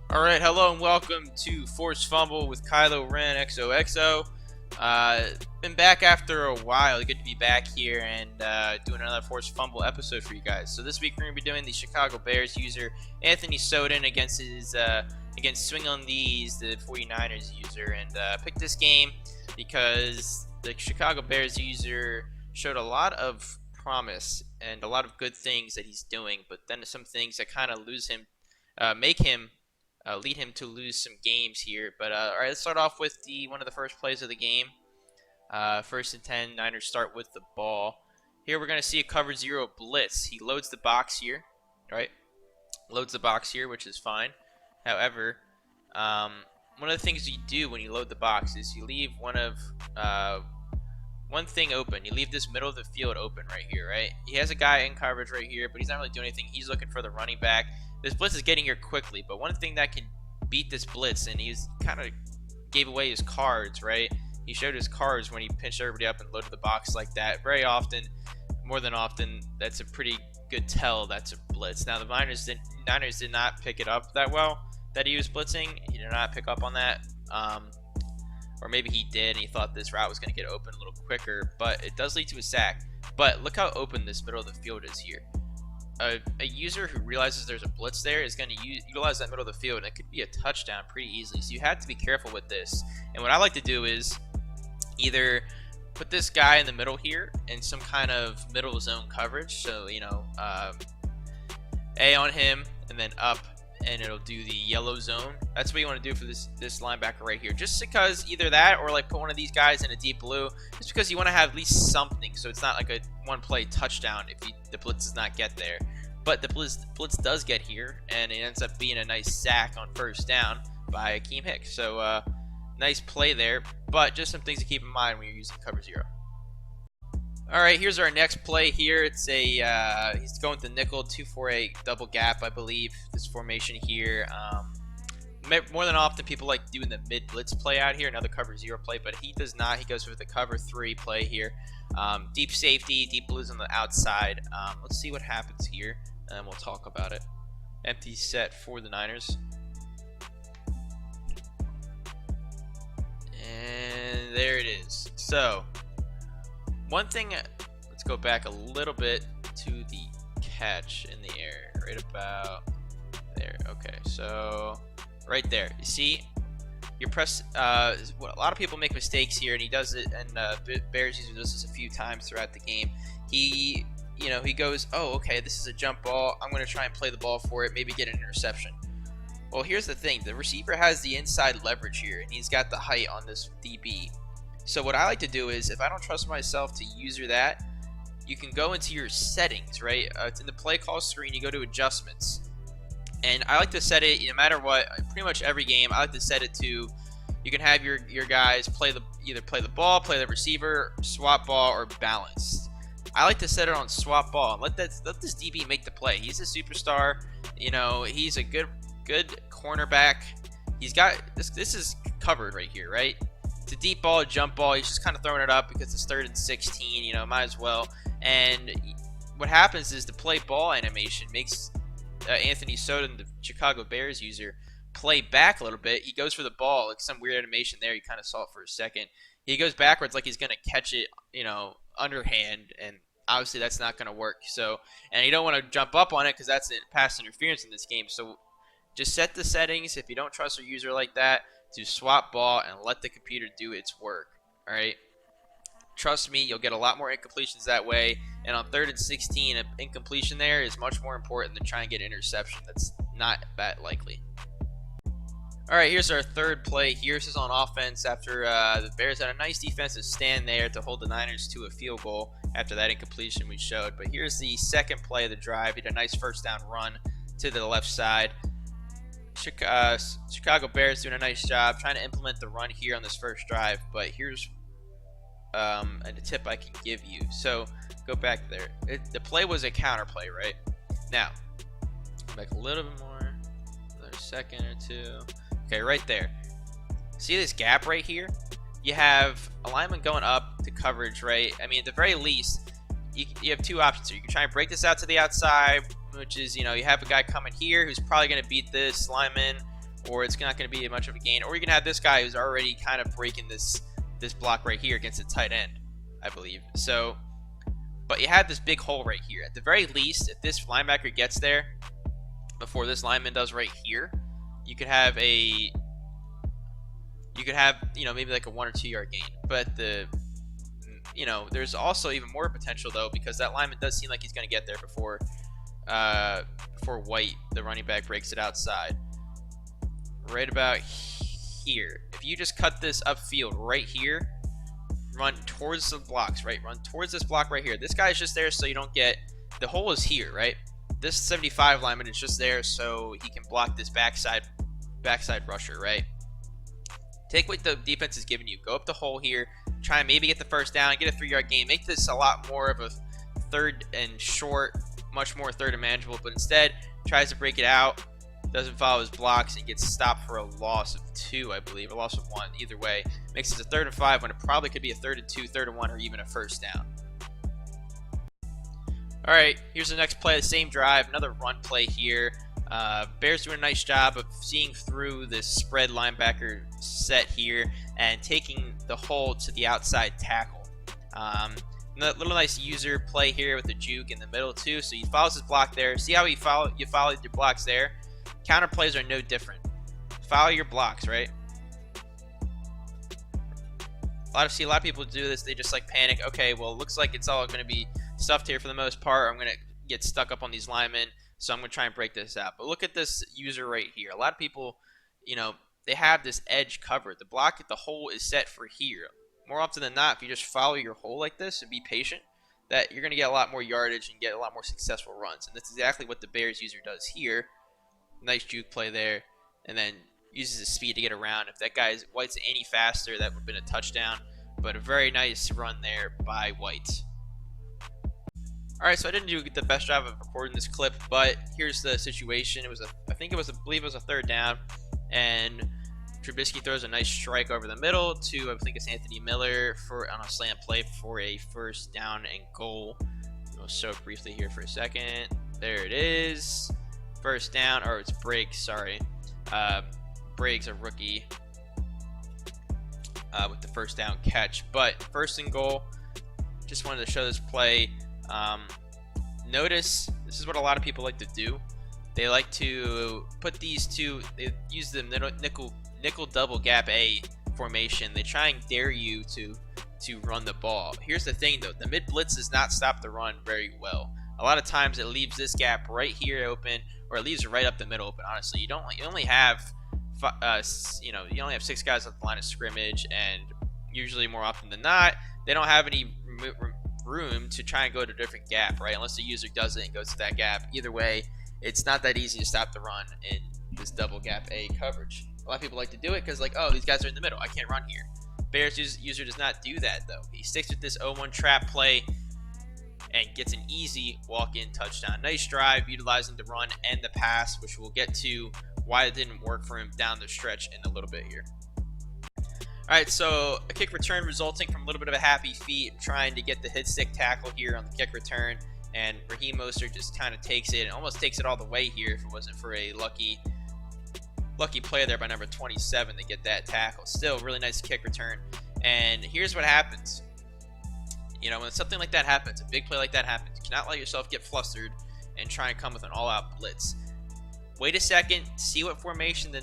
Alright, hello and welcome to Force Fumble with Kylo Ren XOXO. Been back after a while. Good to be back here and doing another Force Fumble episode for you guys. So this week we're going to be doing the Chicago Bears user Anthony Soden against Swing on These, the 49ers user. And picked this game because the Chicago Bears user showed a lot of promise and a lot of good things that he's doing, but then some things that kind of lead him to lose some games here. But all right, let's start off with one of the first plays of the game. First and 10, Niners start with the ball. Here we're going to see a cover zero blitz. He loads the box here, right? Loads the box here, which is fine. However, one of the things you do when you load the box is you leave one thing open. You leave this middle of the field open right here, right? He has a guy in coverage right here, but he's not really doing anything. He's looking for the running back. This blitz is getting here quickly, but one thing that can beat this blitz, and he's kind of gave away his cards, right? He showed his cards when he pinched everybody up and loaded the box like that. Very often, more than often, that's a pretty good tell that's a blitz. Now, the Niners did not pick it up that well that he was blitzing. He did not pick up on that. Or maybe he did and he thought this route was going to get open a little quicker, but it does lead to a sack. But look how open this middle of the field is here. A user who realizes there's a blitz there is going to utilize that middle of the field, and it could be a touchdown pretty easily. So you have to be careful with this. And what I like to do is either put this guy in the middle here in some kind of middle zone coverage. So, you know, A on him and then up, and it'll do the yellow zone. That's what you want to do for this linebacker right here. Just because either that or like put one of these guys in a deep blue, just because you want to have at least something, so it's not like a one-play touchdown if the blitz does not get there. But the blitz does get here, and it ends up being a nice sack on first down by Akeem Hicks. So nice play there, but just some things to keep in mind when you're using cover zero. All right, here's our next play here. It's he's going to nickel 2-4-8 double gap, I believe. This formation here. More than often, people like doing the mid blitz play out here, another cover zero play, but he does not. He goes with the cover 3 play here. Deep safety, deep blues on the outside. Let's see what happens here, and we'll talk about it. Empty set for the Niners. And there it is. So, one thing, let's go back a little bit to the catch in the air, right about there. Okay, so right there, you see, you press. A lot of people make mistakes here, and he does it. And Bears user does this a few times throughout the game. He goes, oh, okay, this is a jump ball. I'm going to try and play the ball for it, maybe get an interception. Well, here's the thing: the receiver has the inside leverage here, and he's got the height on this DB. So what I like to do is, if I don't trust myself to user that, you can go into your settings, right? It's in the play call screen. You go to adjustments, and I like to set it, no matter what, pretty much every game, I like to set it to, you can have your guys either play the ball, play the receiver, swap ball, or balanced. I like to set it on swap ball and let this DB make the play. He's a superstar. You know, he's a good cornerback. He's got this is covered right here, right? It's a deep ball, a jump ball. He's just kind of throwing it up because it's 3rd and 16. You know, might as well. And what happens is the play ball animation makes Anthony Soden, the Chicago Bears user, play back a little bit. He goes for the ball, like some weird animation there. You kind of saw it for a second. He goes backwards like he's going to catch it, you know, underhand, and obviously that's not going to work. So, and you don't want to jump up on it because that's pass interference in this game. So just set the settings if you don't trust a user like that to swap ball and let the computer do its work. All right. Trust me, you'll get a lot more incompletions that way. And on 3rd and 16, an incompletion there is much more important than trying to get an interception. That's not that likely. All right, here's our third play. Here's on offense after the Bears had a nice defensive stand there to hold the Niners to a field goal after that incompletion we showed. But here's the second play of the drive. He had a nice first down run to the left side. Chicago Bears doing a nice job trying to implement the run here on this first drive. But here's a tip I can give you. So go back there. The play was a counter play, right? Now, go back a little bit more, another second or two. Okay, right there. See this gap right here? You have a lineman going up to coverage, right? I mean, at the very least, you have two options here. You can try and break this out to the outside, which is, you know, you have a guy coming here who's probably going to beat this lineman, or it's not going to be much of a gain. Or you can have this guy who's already kind of breaking this block right here against the tight end, I believe. So, but you have this big hole right here. At the very least, if this linebacker gets there before this lineman does right here, you could have maybe like a 1 or 2 yard gain. But there's also even more potential though, because that lineman does seem like he's going to get there before White, the running back, breaks it outside. Right about here. If you just cut this upfield right here, run towards the blocks, right? Run towards this block right here. This guy's just there so you don't get, the hole is here, right? This 75 lineman is just there so he can block this backside rusher, right? Take what the defense is giving you. Go up the hole here. Try and maybe get the first down. Get a 3 yard gain. Make this a lot more of a third and short, much more third and manageable. But instead, tries to break it out. Doesn't follow his blocks and gets stopped for a loss of 2, I believe. A loss of 1. Either way. Makes it a 3rd and 5 when it probably could be a 3rd and 2, 3rd and 1, or even a first down. Alright, here's the next play. The same drive. Another run play here. Bears doing a nice job of seeing through this spread linebacker set here and taking the hole to the outside tackle. Little nice user play here with the juke in the middle too. So he follows his block there. See how you followed your blocks there? Counter plays are no different. Follow your blocks, right? A lot of people do this. They just like panic. Okay, well, it looks like it's all going to be stuffed here for the most part. I'm going to get stuck up on these linemen. So I'm going to try and break this out. But look at this user right here. A lot of people, they have this edge covered. The block at the hole is set for here. More often than not, if you just follow your hole like this and be patient, that you're going to get a lot more yardage and get a lot more successful runs. And that's exactly what the Bears user does here. Nice juke play there. And then uses his speed to get around. If that guy's White's any faster, that would have been a touchdown. But a very nice run there by White. Alright, so I didn't do the best job of recording this clip, but here's the situation. I believe it was a 3rd down, and Trubisky throws a nice strike over the middle to, I think it's Anthony Miller on a slant play for a 1st down and goal. We'll show it briefly here for a second. There it is. 1st down, or it's Briggs, sorry. Briggs, a rookie, with the 1st down catch. But 1st and goal, just wanted to show this play. Notice, this is what a lot of people like to do. They like to put these two, they use the nickel double gap A formation. They try and dare you to run the ball. Here's the thing though, the mid blitz does not stop the run very well. A lot of times it leaves this gap right here open, or it leaves it right up the middle open. Honestly, you only have 6 guys at the line of scrimmage, and usually more often than not, they don't have any room to try and go to a different gap, right? Unless the user does it and goes to that gap. Either way, it's not that easy to stop the run in this double gap A coverage. A lot of people like to do it because, like, oh, these guys are in the middle, I can't run here. Bears user does not do that though. He sticks with this 0-1 trap play and gets an easy walk-in touchdown. Nice drive utilizing the run and the pass, which we'll get to why it didn't work for him down the stretch in a little bit here. Alright, so a kick return resulting from a little bit of a happy feet, trying to get the hit stick tackle here on the kick return, and Raheem Mostert just kind of takes it, and almost takes it all the way here if it wasn't for a lucky play there by number 27 to get that tackle. Still, really nice kick return. And here's what happens. When something like that happens, a big play like that happens, you cannot let yourself get flustered and try and come with an all-out blitz. Wait a second, see what formation the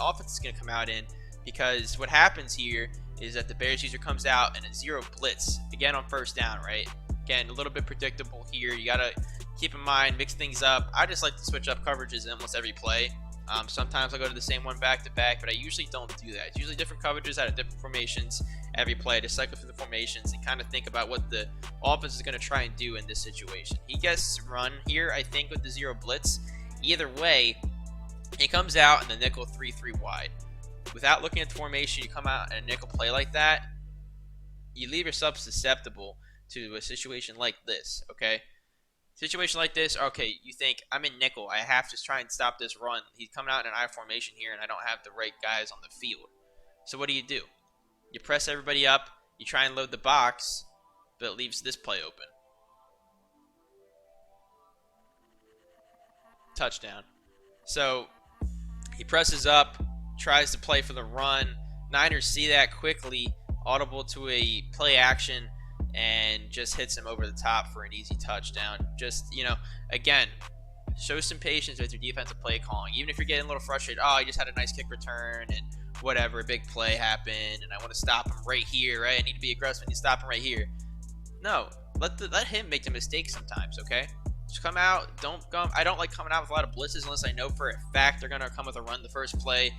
offense is going to come out in, because what happens here is that the Bears user comes out in a 0 blitz, again on 1st down, right? Again, a little bit predictable here. You got to keep in mind, mix things up. I just like to switch up coverages in almost every play. Sometimes I go to the same one back to back, but I usually don't do that. It's usually different coverages out of different formations every play. To cycle through the formations and kind of think about what the offense is going to try and do in this situation. He gets run here, I think, with the 0 blitz. Either way, he comes out in the nickel 3-3 wide. Without looking at the formation, you come out in a nickel play like that, you leave yourself susceptible to a situation like this, okay? Situation like this, okay, you think, I'm in nickel, I have to try and stop this run. He's coming out in an I formation here, and I don't have the right guys on the field. So what do? You press everybody up, you try and load the box, but it leaves this play open. Touchdown. So he presses up, tries to play for the run. Niners see that quickly, audible to a play action, and just hits him over the top for an easy touchdown. Just, again, show some patience with your defensive play calling. Even if you're getting a little frustrated, oh, he just had a nice kick return and whatever, a big play happened, and I want to stop him right here, right? I need to be aggressive and you stop him right here. No, let him make the mistake sometimes, okay? Just come out. I don't like coming out with a lot of blitzes unless I know for a fact they're gonna come with a run the first play,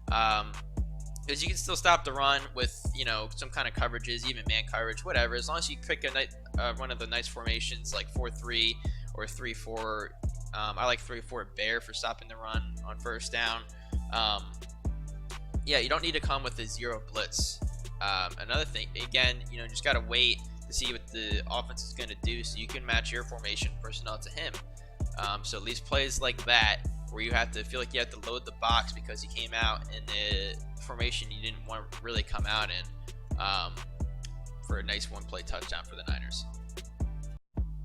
because you can still stop the run with some kind of coverages, even man coverage, whatever. As long as you pick one of the nice formations like 4-3 or 3-4. I like 3-4 bear for stopping the run on first down. Yeah, you don't need to come with a zero blitz. Another thing, again, just gotta wait to see what the offense is going to do so you can match your formation personnel to him. So at least plays like that where you have to feel like you have to load the box because he came out in the formation you didn't want to really come out in, for a nice one-play touchdown for the Niners.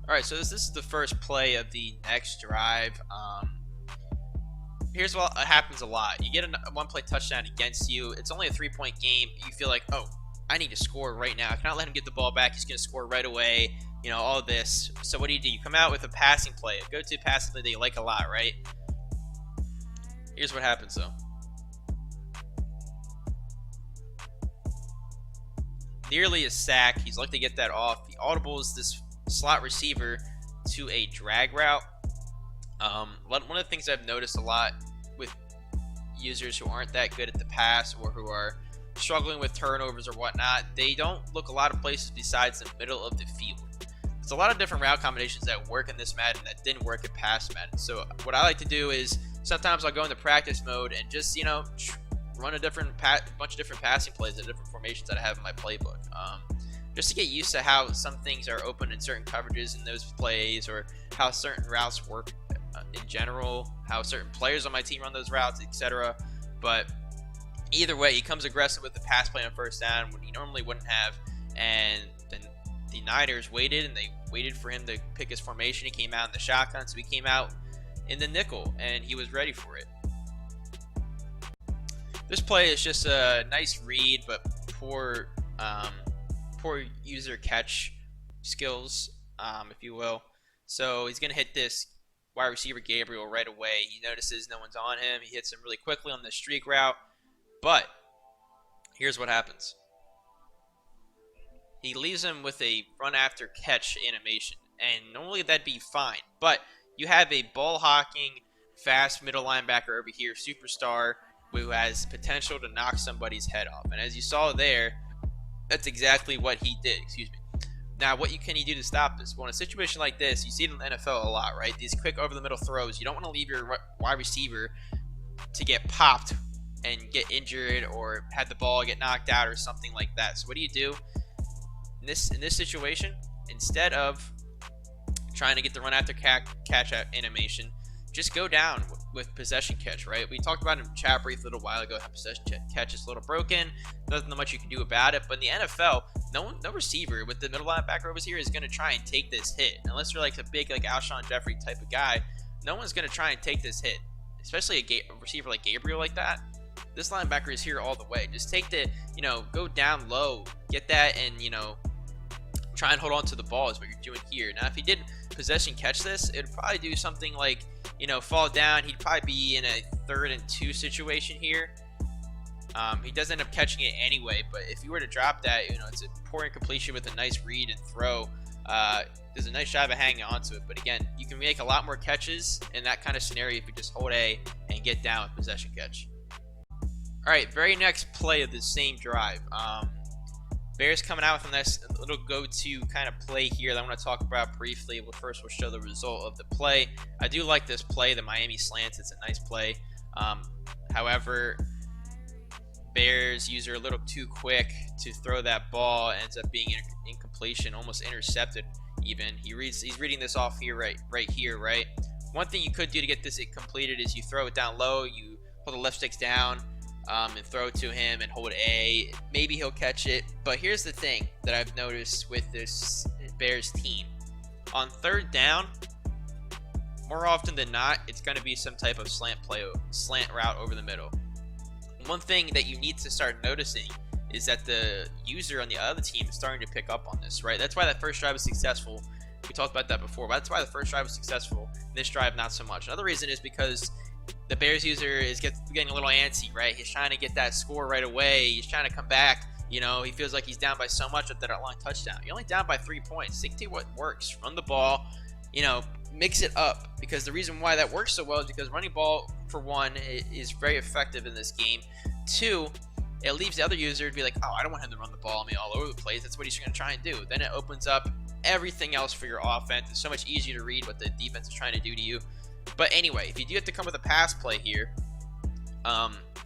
Alright, so this is the first play of the next drive. Here's what happens a lot. You get a one-play touchdown against you. It's only a 3-point game. You feel like, oh, I need to score right now. I cannot let him get the ball back. He's going to score right away. All of this. So what do? You come out with a passing play, a go-to passing play that you like a lot, right? Here's what happens, though. Nearly a sack. He's lucky to get that off. He audibles this slot receiver to a drag route. One of the things I've noticed a lot with users who aren't that good at the pass or who are struggling with turnovers or whatnot, they don't look a lot of places besides the middle of the field. There's a lot of different route combinations that work in this Madden that didn't work in past Madden. So what I like to do is sometimes I'll go into practice mode and just run a bunch of different passing plays at different formations that I have in my playbook, just to get used to how some things are open in certain coverages in those plays, or how certain routes work in general, how certain players on my team run those routes, etc. But either way, he comes aggressive with the pass play on first down when he normally wouldn't have, and then the Niners waited, and they waited for him to pick his formation. He came out in the shotgun, so he came out in the nickel, and he was ready for it. This play is just a nice read, but poor user catch skills, if you will. So he's gonna hit this wide receiver Gabriel right away. He notices no one's on him. He hits him really quickly on the streak route. But here's what happens. He leaves him with a run after catch animation, and normally that'd be fine. But you have a ball hawking, fast middle linebacker over here, superstar, who has potential to knock somebody's head off. And as you saw there, that's exactly what he did. Excuse me. Now, what can you do to stop this? Well, in a situation like this, you see it in the NFL a lot, right? These quick over-the-middle throws. You don't want to leave your wide receiver to get popped and get injured or have the ball get knocked out or something like that. So what do? In this situation, instead of trying to get the run after catch animation, just go down with possession catch, right? We talked about it in chat brief a little while ago how possession catch is a little broken. Nothing much you can do about it. But in the NFL, no receiver with the middle linebacker over here is going to try and take this hit. Unless you're like a big Alshon Jeffrey type of guy, no one's going to try and take this hit. Especially a receiver like Gabriel like that. This linebacker is here all the way. Just take the, go down low, get that, and, try and hold on to the ball is what you're doing here. Now, if he did possession catch this, it would probably do something like, fall down. He'd probably be in a 3rd and 2 situation here. He does end up catching it anyway, but if you were to drop that, it's a poor incompletion with a nice read and throw. There's a nice job of hanging on to it, but again, you can make a lot more catches in that kind of scenario if you just hold A and get down with possession catch. Alright, very next play of the same drive. Bears coming out with a nice little go-to kind of play here that I want to talk about briefly. Well, first we'll show the result of the play. I do like this play, the Miami slants. It's a nice play. However, Bears user a little too quick to throw that ball. Ends up being incompletion, almost intercepted even. He's reading this off here, right here, right? One thing you could do to get this completed is you throw it down low, you pull the left sticks down, and throw it to him and hold A. Maybe he'll catch it. But here's the thing that I've noticed with this Bears team. On 3rd down, more often than not, it's going to be some type of slant route over the middle. one thing that you need to start noticing is that the user on the other team is starting to pick up on this, right? That's why that first drive was successful. We talked about that before, but that's why the first drive was successful. This drive, not so much. Another reason is because the Bears user is getting a little antsy, right? He's trying to get that score right away. He's trying to come back. You know, he feels like he's down by so much at that long touchdown. You're only down by 3 points. Stick to what works. Run the ball, you know, mix it up. Because the reason why that works so well is because running ball, for one, is very effective in this game. Two, it leaves the other user to be like, oh, I don't want him to run the ball on me all over the place. That's what he's going to try and do. Then it opens up everything else for your offense. It's so much easier to read what the defense is trying to do to you. But anyway, if you do have to come with a pass play here,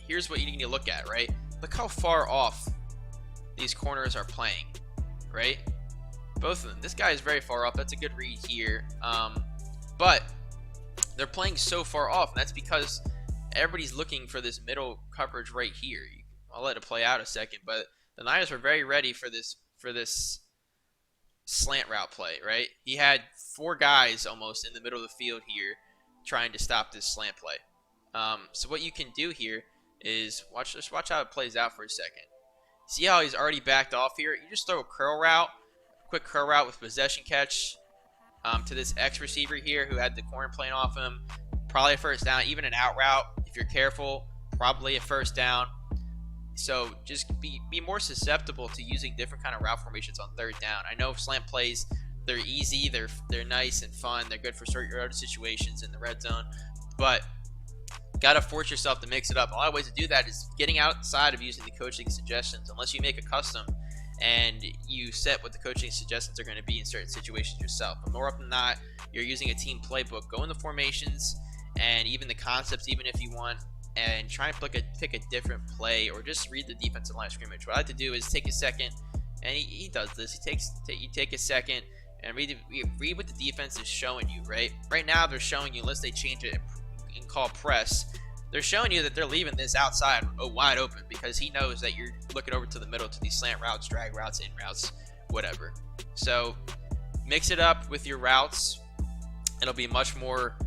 here's what you need to look at, right? Look how far off these corners are playing, right? Both of them. This guy is very far off. That's a good read here. But they're playing so far off, and that's because everybody's looking for this middle coverage right here. I'll let it play out a second, but the Niners were very ready for this slant route play, right? He had 4 guys almost in the middle of the field here trying to stop this slant play. So what you can do here is just watch how it plays out for a second. See how he's already backed off here? You just throw a curl route, quick curl route with possession catch to this X receiver here who had the corner playing off him. Probably a first down, even an out route if you're careful. Probably a first down. So just be more susceptible to using different kind of route formations on third down. I know slant plays, they're easy, they're nice and fun, they're good for certain situations in the red zone, but gotta force yourself to mix it up. A lot of ways to do that is getting outside of using the coaching suggestions, unless you make a custom and you set what the coaching suggestions are going to be in certain situations yourself. But more often than not, you're using a team playbook. Go in the formations and even the concepts, even if you want, and try and pick a different play or just read the defensive line of scrimmage. What I like to do is take a second, and he does this. You take a second and read what the defense is showing you, right? Right now they're showing you, unless they change it and call press, they're showing you that they're leaving this outside wide open because he knows that you're looking over to the middle to these slant routes, drag routes, in routes, whatever. So mix it up with your routes. It'll be much more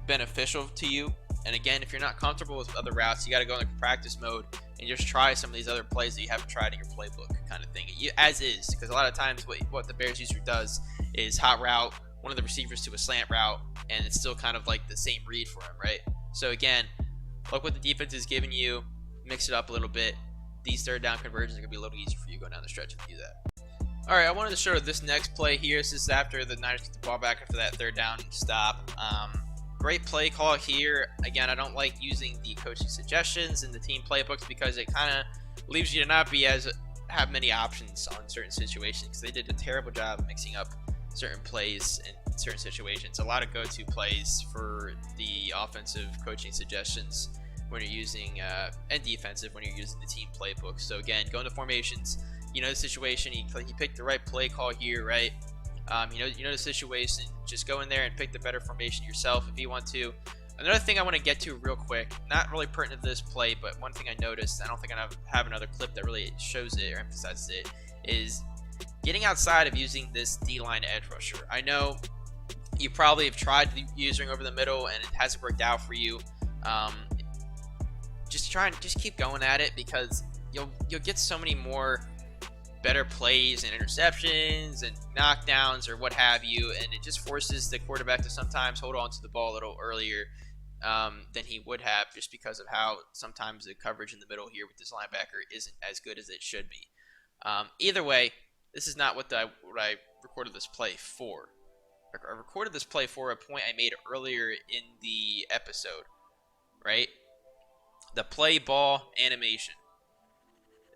beneficial to you. And again, if you're not comfortable with other routes, you got to go into practice mode and just try some of these other plays that you haven't tried in your playbook, kind of thing, as is. Because a lot of times what the Bears user does is hot route one of the receivers to a slant route, and it's still kind of like the same read for him, right? So again, look what the defense is giving you, mix it up a little bit. These third down conversions are going to be a little easier for you going down the stretch if you do that. All right, I wanted to show this next play here. This is after the Niners get the ball back after that third down stop. Great play call here. Again, I don't like using the coaching suggestions in the team playbooks because it kind of leaves you to not have many options on certain situations, because they did a terrible job of mixing up certain plays in certain situations. A lot of go-to plays for the offensive coaching suggestions when you're using and defensive when you're using the team playbook. So again, go into formations. You know the situation. He picked the right play call here, right? You know the situation. Just go in there and pick the better formation yourself if you want to. Another thing I want to get to real quick, not really pertinent to this play, but one thing I noticed, I don't think I have another clip that really shows it or emphasizes it, is getting outside of using this D-line edge rusher. I know you probably have tried using over the middle and it hasn't worked out for you. Just keep going at it, because you'll get so many more better plays and interceptions and knockdowns or what have you, and it just forces the quarterback to sometimes hold on to the ball a little earlier than he would have, just because of how sometimes the coverage in the middle here with this linebacker isn't as good as it should be. Either way, this is not what I recorded this play for. I recorded this play for a point I made earlier in the episode, right? The play ball animation.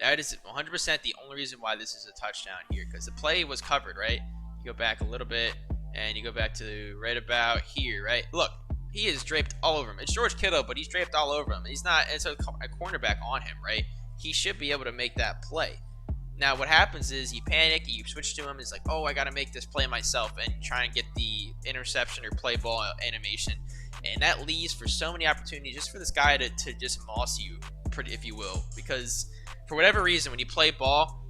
That is 100% the only reason why this is a touchdown here, because the play was covered, right? You go back a little bit, and you go back to right about here, right? Look, he is draped all over him. It's George Kittle, but he's draped all over him. It's a cornerback on him, right? He should be able to make that play. Now, what happens is you panic, you switch to him, it's like, oh, I got to make this play myself, and try and get the interception or play ball animation. And that leaves for so many opportunities just for this guy to just moss you, if you will, because for whatever reason, when you play ball,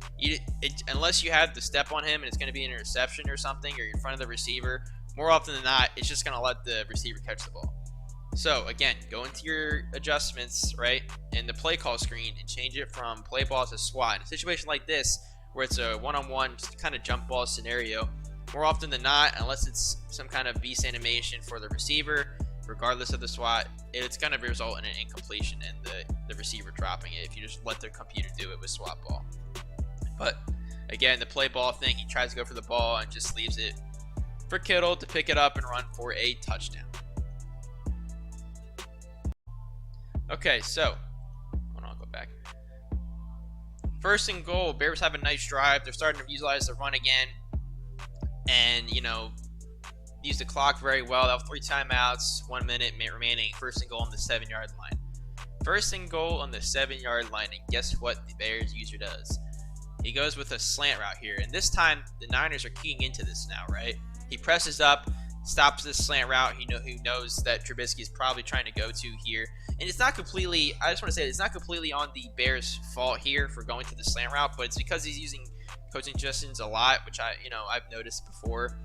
unless you have the step on him and it's going to be an interception or something, or you're in front of the receiver, more often than not, it's just going to let the receiver catch the ball. So again, go into your adjustments, right, in the play call screen and change it from play ball to SWAT. In a situation like this, where it's a one-on-one kind of jump ball scenario, more often than not, unless it's some kind of beast animation for the receiver, regardless of the SWAT, it's going to result in an incompletion and the receiver dropping it if you just let the computer do it with SWAT ball. But again, the play ball thing, he tries to go for the ball and just leaves it for Kittle to pick it up and run for a touchdown. Okay, so hold on, I'll go back. First and goal, Bears have a nice drive. They're starting to utilize the run again, and use the clock very well. They'll have 3 timeouts, 1 minute remaining. First and goal on the 7-yard line. First and goal on the 7-yard line, and guess what the Bears user does? He goes with a slant route here, and this time the Niners are keying into this now, right? He presses up, stops this slant route. He knows that Trubisky is probably trying to go to here. And it's not completely, I just want to say, it's not completely on the Bears' fault here for going to the slant route, but it's because he's using coaching suggestions a lot, which I've noticed before,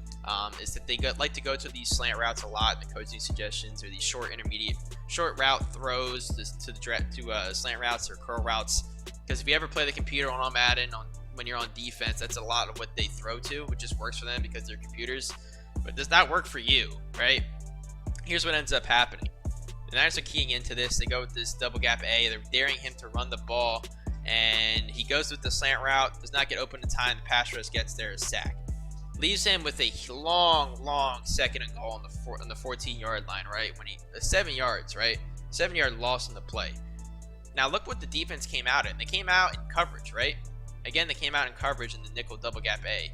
is that they like to go to these slant routes a lot, the coaching suggestions, or these short route throws to slant routes or curl routes. Because if you ever play the computer on Madden, when you're on defense, that's a lot of what they throw to, which just works for them because they're computers. But it does not work for you, right? Here's what ends up happening. The Niners are keying into this. They go with this double gap A. They're daring him to run the ball, and he goes with the slant route, does not get open in time. The pass rush gets there, a sack. Leaves him with a long second and goal on the 14-yard line, right? 7 yards, right? 7-yard loss in the play. Now look what the defense came out in. They came out in coverage, right? Again, they came out in coverage in the nickel double gap A.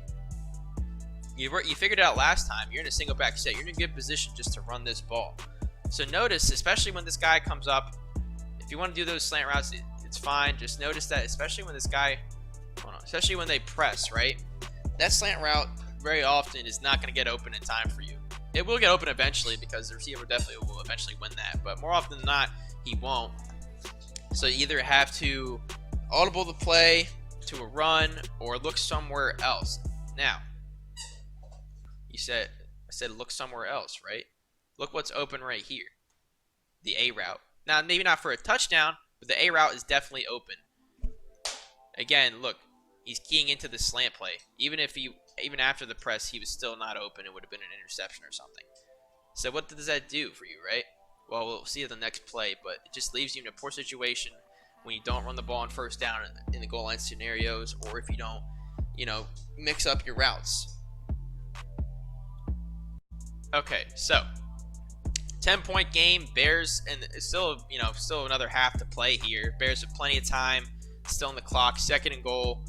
You figured it out last time. You're in a single back set. You're in a good position just to run this ball. So notice, especially when this guy comes up, if you want to do those slant routes, it's fine. Just notice that, especially when especially when they press, right? That slant route very often is not going to get open in time for you. It will get open eventually because the receiver definitely will eventually win that, but more often than not, he won't. So you either have to audible the play to a run or look somewhere else. Now, I said look somewhere else, right? Look what's open right here. The A route. Now, maybe not for a touchdown, but the A route is definitely open. Again, look, he's keying into the slant play. Even after the press, he was still not open. It would have been an interception or something. So what does that do for you, right? Well, we'll see the next play, but it just leaves you in a poor situation when you don't run the ball on first down in the goal line scenarios, or if you don't, mix up your routes. Okay, so 10-point game. Bears, and it's still another half to play here. Bears have plenty of time, still on the clock. Second and goal.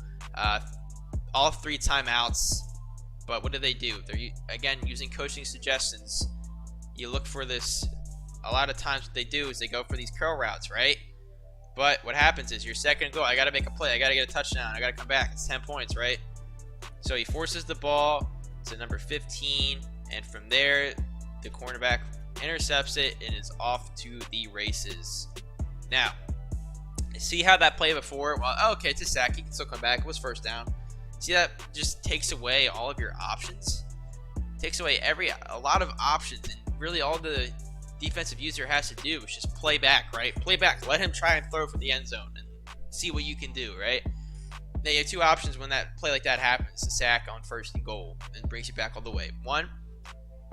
All 3 timeouts. But what do? They're again using coaching suggestions. You look for this. A lot of times, what they do is they go for these curl routes, right? But what happens is your second and goal. I got to make a play. I got to get a touchdown. I got to come back. It's 10 points, right? So he forces the ball to number 15, and from there, the cornerback intercepts it and is off to the races. Now, see how that play before? Well, okay, it's a sack. He can still come back. It was first down. See, that just takes away all of your options. Takes away a lot of options, and really all the defensive user has to do is just play back, right? Play back. Let him try and throw for the end zone and see what you can do, right? Now, you have 2 options when that play like that happens. A sack on first and goal and brings you back all the way. One,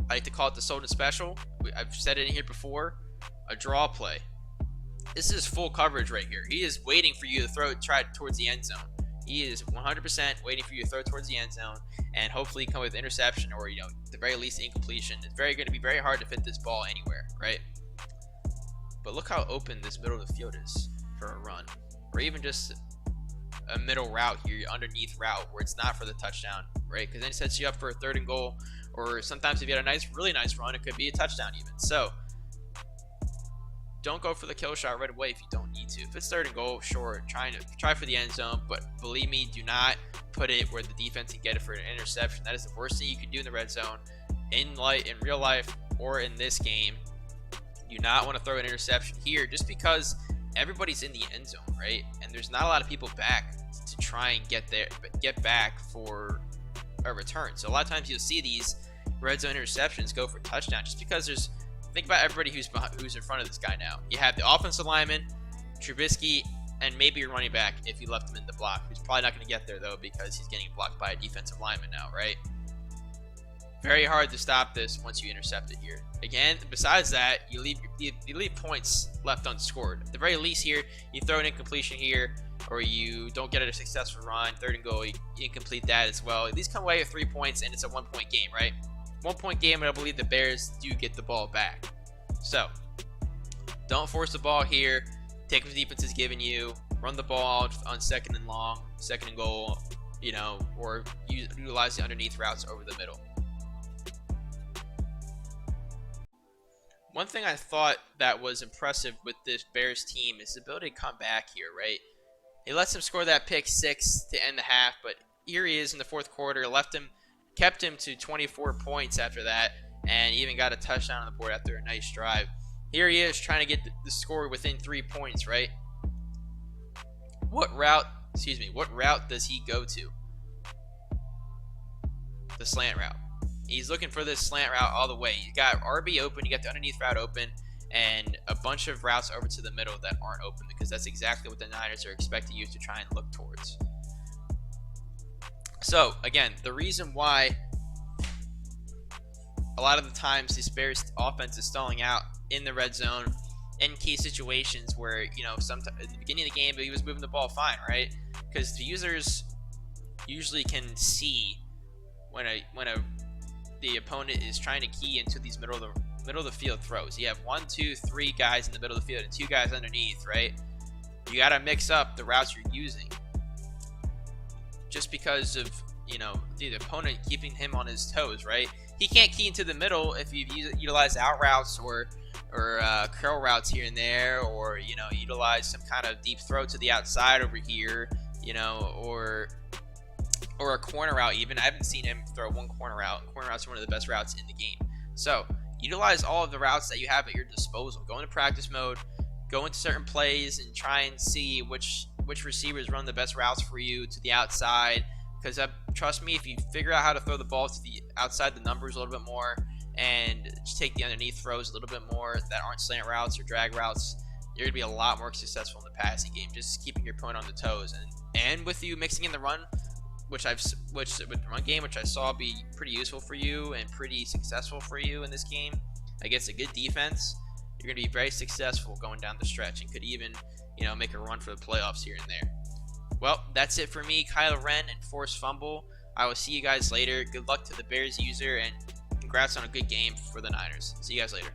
I like to call it the Soden special. I've said it in here before. A draw play. This is full coverage right here. He is waiting for you to try towards the end zone. He is 100% waiting for you to throw towards the end zone and hopefully come with interception or, at the very least, incompletion. It's going to be very hard to fit this ball anywhere, right? But look how open this middle of the field is for a run. Or even just a middle route here, underneath route, where it's not for the touchdown, right? Because then it sets you up for a 3rd and goal, or sometimes if you had a really nice run, it could be a touchdown even. So don't go for the kill shot right away if you don't need to. If it's 3rd and goal, sure, try for the end zone, but believe me, do not put it where the defense can get it for an interception. That is the worst thing you can do in the red zone, in real life, or in this game. You do not want to throw an interception here, just because everybody's in the end zone, right? And there's not a lot of people back to try and get back for a return. So a lot of times you'll see these red zone interceptions go for touchdown, just because there's think about everybody who's in front of this guy now. You have the offensive lineman, Trubisky, and maybe your running back if you left him in the block. He's probably not going to get there, though, because he's getting blocked by a defensive lineman now, right? Very hard to stop this once you intercept it here. Again, besides that, you leave points left unscored. At the very least here, you throw an incompletion here, or you don't get a successful run, 3rd and goal, you incomplete that as well. At least come away with 3 points, and it's a 1-point game, right? 1-point game, and I believe the Bears do get the ball back. So, don't force the ball here. Take what the defense is giving you. Run the ball on 2nd and long, 2nd and goal, you know, or utilize the underneath routes over the middle. One thing I thought that was impressive with this Bears team is the ability to come back here, right? He lets him score that pick 6 to end the half, but here he is in the 4th quarter, kept him to 24 points after that, and even got a touchdown on the board after a nice drive. Here he is trying to get the score within 3 points, right? What route does he go to? The slant route. He's looking for this slant route all the way. You got RB open, you got the underneath route open, and a bunch of routes over to the middle that aren't open, because that's exactly what the Niners are expecting you to try and look towards. So, again, the reason why a lot of the times this Bears offense is stalling out in the red zone in key situations where, you know, sometimes at the beginning of the game, he was moving the ball fine, right? Because the users usually can see when the opponent is trying to key into these middle of the field throws. You have 1, 2, 3 guys in the middle of the field and 2 guys underneath, right? You got to mix up the routes you're using. Just because of, you know, the opponent keeping him on his toes, right? He can't key into the middle if you've utilized out routes or curl routes here and there, or, you know, utilize some kind of deep throw to the outside over here, you know, or a corner route even. I haven't seen him throw one corner route. Corner routes are one of the best routes in the game. So utilize all of the routes that you have at your disposal. Go into practice mode, go into certain plays, and try and see which receivers run the best routes for you to the outside. Because trust me, if you figure out how to throw the ball to the outside the numbers a little bit more, and just take the underneath throws a little bit more that aren't slant routes or drag routes, you're gonna be a lot more successful in the passing game. Just keeping your opponent on the toes, and with you mixing in the run, which with the run game, which I saw be pretty useful for you and pretty successful for you in this game against a good defense. You're gonna be very successful going down the stretch, and could even, you know, make a run for the playoffs here and there. Well, that's it for me, Kylo Ren and Force Fumble. I will see you guys later. Good luck to the Bears user, and congrats on a good game for the Niners. See you guys later.